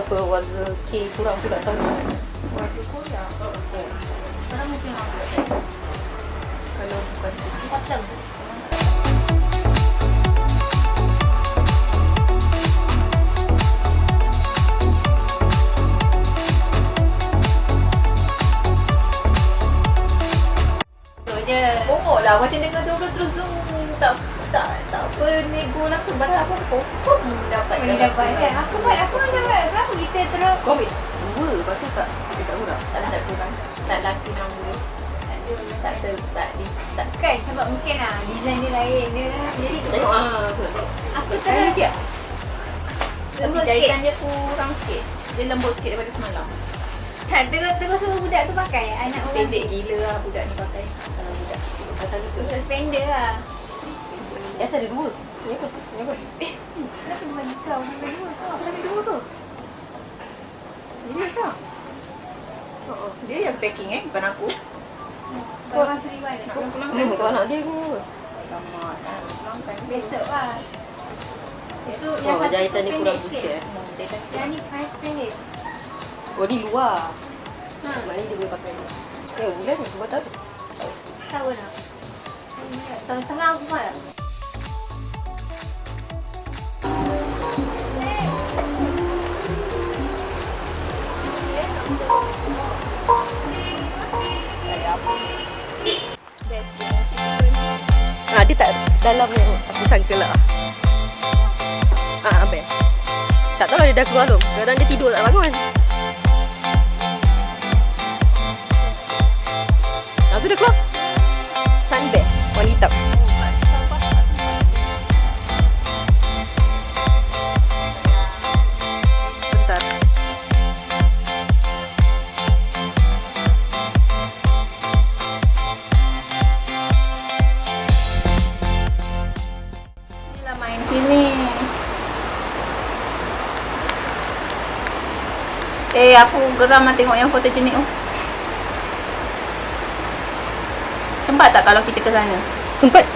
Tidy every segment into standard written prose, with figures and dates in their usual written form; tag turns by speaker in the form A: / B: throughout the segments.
A: apa warga K kurang pula tahu.
B: Warga Korea. Sekarang mungkin apa?
A: Kalau bukan
B: Hotel. Bongok lah macam dengar dia orang terus zoom tak apa nego langsung pada apa confirm dapat kan. Aku macam kenapa kita terus
A: COVID 2 lepas tu tak kurang.
B: tak kurang. Tak laki nama. Tak
C: Kan sebab mungkin design dia lain dia. Jadi
A: tengok aku nak tengok.
C: aku
A: Saya
C: terus
A: siap.
B: tapi
C: lembut
B: jahitan
C: sikit.
B: dia kurang sikit. Dia lembut sikit daripada semalam.
C: Terus suruh budak tu pakai anak orang.
B: Pendek gila lah budak ni pakai. Kalau budak
A: Pasal itu.
C: Untuk spender lah.
A: Biasa ada 2. Ni apa?
C: Kenapa dia bagi kau sampai dua?
B: Sampai 2 ke? Serius lah? Dia yang packing bukan aku.
C: Barang free one.
B: Nak pulang
A: Ni untuk anak dia ke apa?
B: Lama kan. Pulang kan.
C: Besok lah. Itu
A: Oh, jahitan ni kurang
C: sikit.
A: sikit.
C: Yang ni pendek.
A: Oh, di luar. Maknanya dia boleh pakai. Bulan ni buat apa?
C: Tahun lah. Tahun setengah aku buat lah.
A: Dia tak dalam yang aku sangka lah. Abang. Tak tahu lah dia dah keluar belum. Kadang dia tidur tak bangun. Tu dia keluar. Sunbed warna hitam. Bentar.
B: Inilah main sini. Aku geram lah tengok yang fotogenik tu. Sempat tak kalau kita ke sana?
A: Sempat.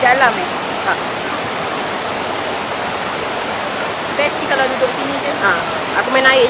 B: dalam Best ni kalau duduk sini je.
A: Aku main air.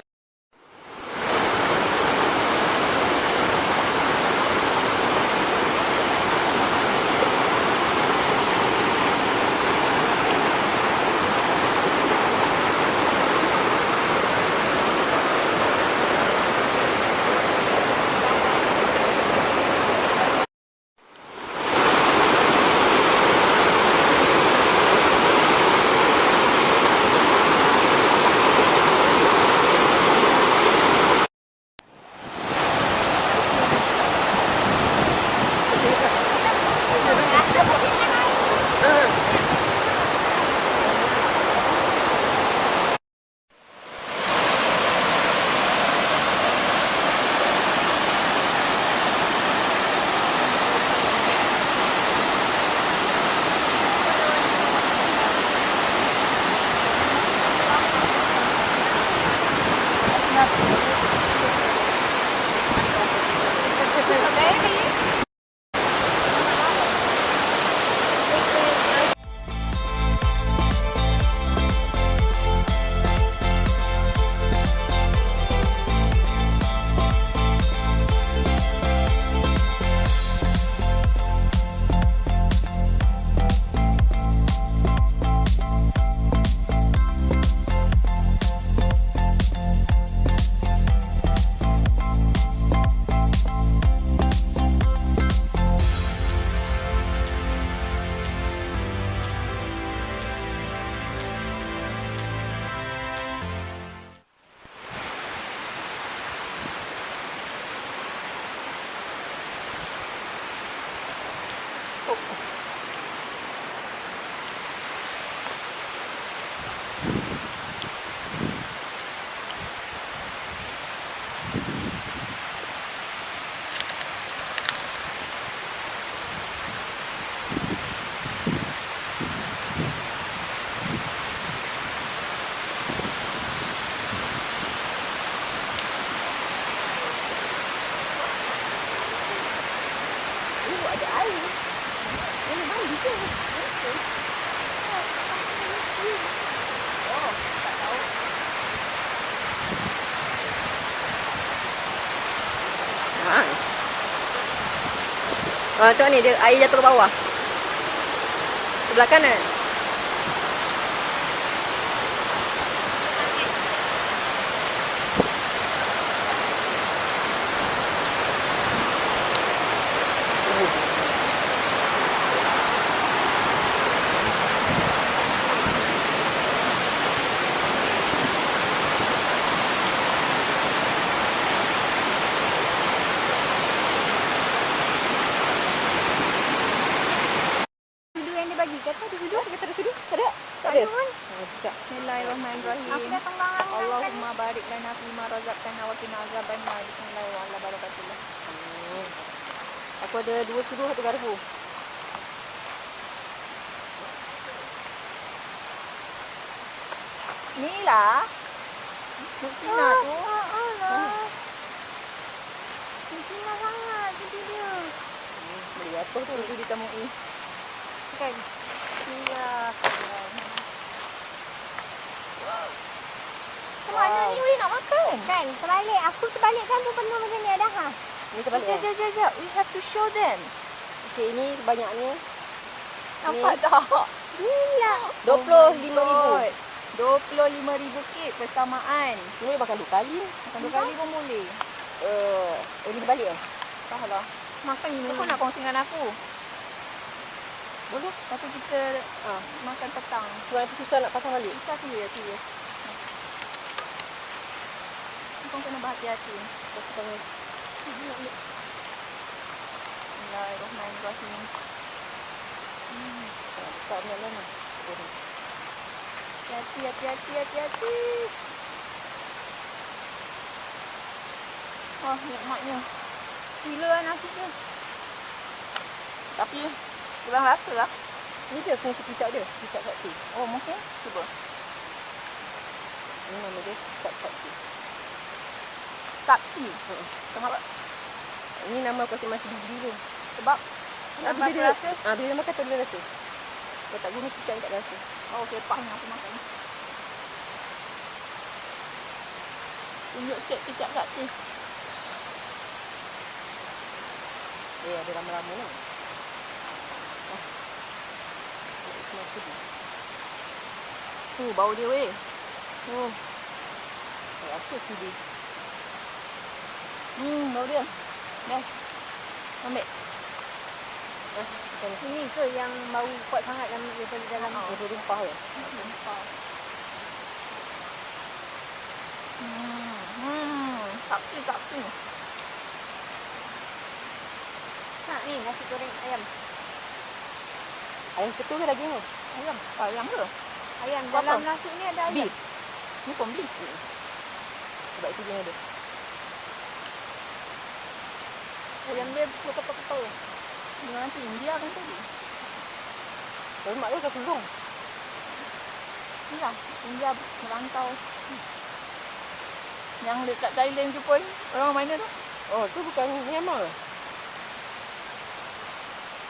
A: Ada air. Ini mandi ke? Oh, tak tahu. Tengok ni, dia air jatuh ke bawah. Sebelah kanan.
B: Bismillahirrahmanirrahim. Allahumma barik lana fima razaqtana wa qina azabannar. Bismillahirrahmanirrahim.
A: Aku ada 2 sudu, 1 garpu.
B: Ni lah. Musina tu.
C: Musina sangat jadi dia.
A: Beli apa tu sudu ditemui?
C: Kan?
B: Ya.
C: Mana
B: ni weh nak makan?
C: Kan, terbalik. Aku terbalik kan pun penuh macam ni dah. Ha?
A: Ni terbalik.
B: Jap. We have to show them.
A: Okey, ini banyak ni.
B: Nampak tak?
C: Gila.
A: 25,000.
B: 25,000 kek bersamaan.
A: Ni boleh makan 2 kali.
B: Makan 2 kali pun boleh.
A: Ini terbalik eh?
B: Entahlah.
C: Makan ni.
B: Kau nak kongsi dengan aku?
A: Boleh.
B: Lepas tu kita makan petang.
A: Sebab nanti susah nak pasang balik.
B: Susah serius. Kau kena berhati-hati. Bismillahirrahmanirrahim.
A: Tak banyak lah ni.
B: Hati-hati. Wah, nikmatnya.
C: Gila lah nasi tu.
B: Tapi kurang rasa lah.
A: Ni dia fungsi kicap dia. Kicap sakti.
B: Oh, mungkin. Cuba.
A: Ini nama dia kicap sakti.
B: Sakti. Kenapa?
A: Ini nama aku masih dulu.
B: Sebab
A: Bila dia rasa? Bila dia makan tu dia rasa. Kalau tak guna kicap tak rasa.
B: Oh, kepah yang aku makan. Tunjuk sikit kicap sakti.
A: Ada lama-lama lah.
B: Bau dia weh.
A: Apa sih dia?
B: Bau dia. Best. Ambil.
C: Ini ke yang bau kuat sangat daripada dalam.
A: Dia rempah ya?
B: Rempah. Sakti.
C: Nak ni nasi goreng ayam.
A: Ayam ketul ke daging tu?
B: Ayam ke?
C: Ayam
B: Apa?
C: dalam nasi ni ada ayam.
A: Beef.
B: Ni pun beef.
A: Sebab itu dia ada.
C: Ayam dia ketul-ketul.
B: Dengan nanti India kan tadi.
A: Lemak tu dah sulung.
B: Ni lah. India merantau. Yang dekat Thailand tu pun. Orang mana tu?
A: Oh, tu bukan Myanmar.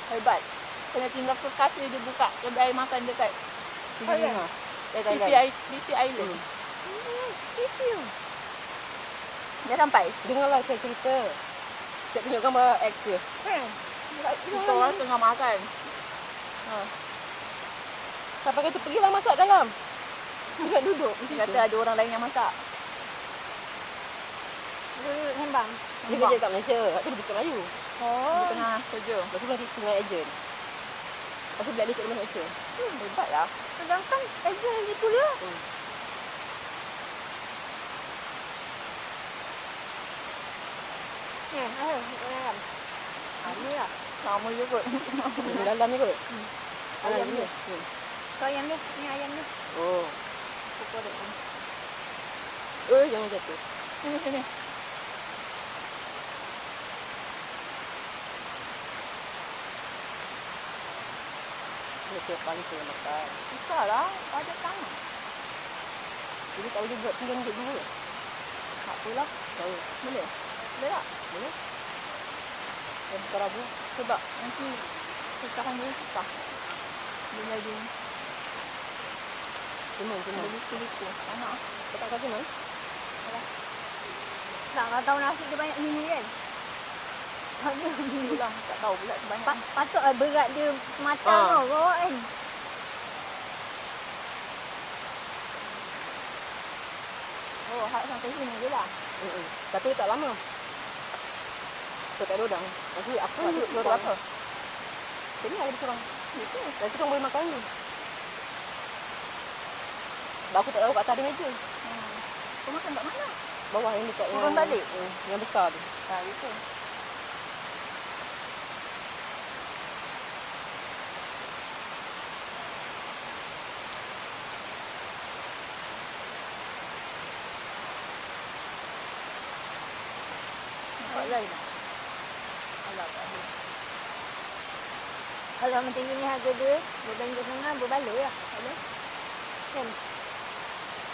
B: Hebat. Kena tinggal kulkas dia buka kedai makan dekat
A: Filipina.
B: BP Island. Dah sampai?
A: Dengarlah saya cerita. Saya tunjuk gambar X dia.
B: Kita orang tengah makan.
A: Siapa kata pergilah masak dalam. Jangan duduk.
B: Kata ada orang lain yang masak.
C: Ngembang.
A: Dia kerja kat Malaysia. Tapi dia bukan Melayu.
B: Dia tengah kerja.
A: Lepas tu lagi dengan ejen. Lepas tu bila dia masuk Malaysia.
B: Hebat lah.
C: Sedangkan ejen yang gitu dia. Ayam.
B: Sama lah.
C: Sama je kot.
A: Di dalam ni kot.
B: Ayam
A: ni.
B: dia. Kau ayam dia. Ni ayam dia.
A: Oh.
B: Pukul dia.
A: Jangan jatuh.
B: Sini.
A: Dia siap pancing makan.
B: Susah lah. Bajet tangan.
A: Jadi tak boleh buat RM3 dua.
B: Tak apalah.
A: Tahu.
B: Boleh? Boleh tak?
A: Boleh. Dan buka rabu.
B: Sebab nanti pecahan dia susah. Dia lagi
A: Cuma.
B: berliku-liku. Tak nak.
A: Kau tak kasi mana?
C: Tak, kau tahu nasi dia banyak gini kan?
B: Itulah. Tak tahu pula sebanyak.
C: Patutlah berat dia mata
A: Ah.
C: kau bawa kan?
B: Oh, hak sampai sini je lah.
A: Tapi tak lama. Kau tak ada udang. Nanti apa
B: Oh,
A: ni?
B: lu apa?
A: Sini ada kurang.
B: Itu.
A: Dan kita boleh makan ni. Aku tak tahu kat atas ada meja.
B: Kau makan kat mana?
A: Bawah yang dekat
B: Turun balik?
A: yang besar tu.
B: Tak, itu. Nampak lain tak? Alah, tak ada.
C: Kalau macam gini harga dia, RM2.5 berbaloi lah. Ada? Kan?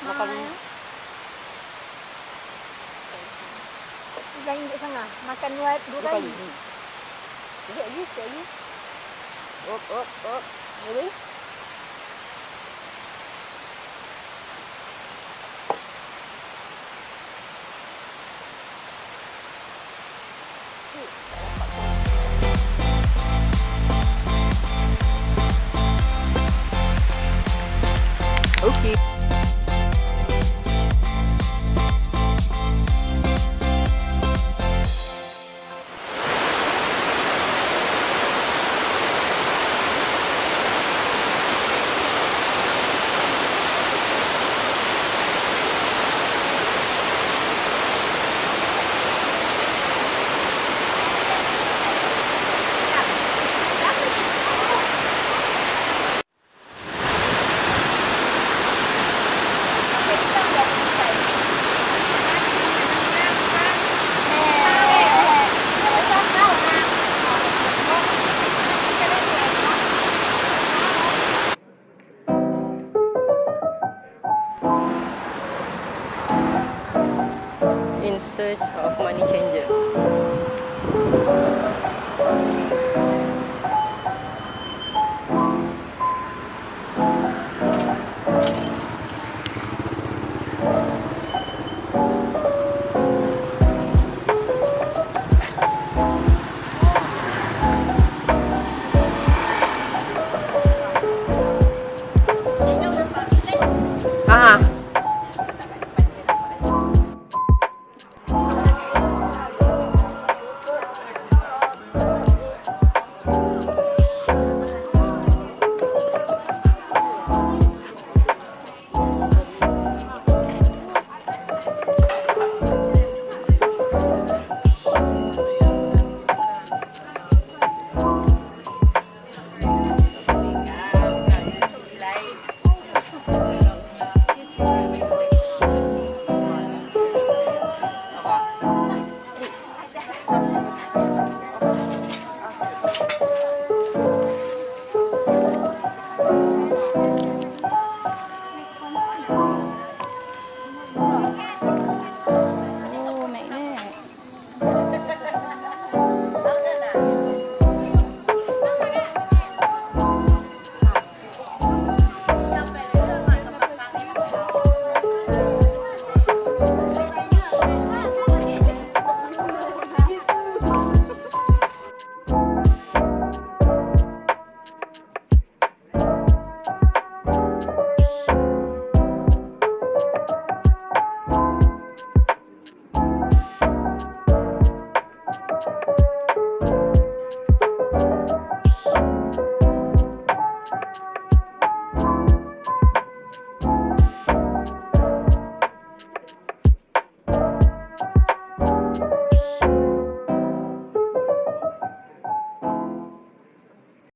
A: Makan
C: Ha,
A: ni.
C: RM2.5. Makan dua kali.
A: Sekejap lagi. Op. Boleh? Okay.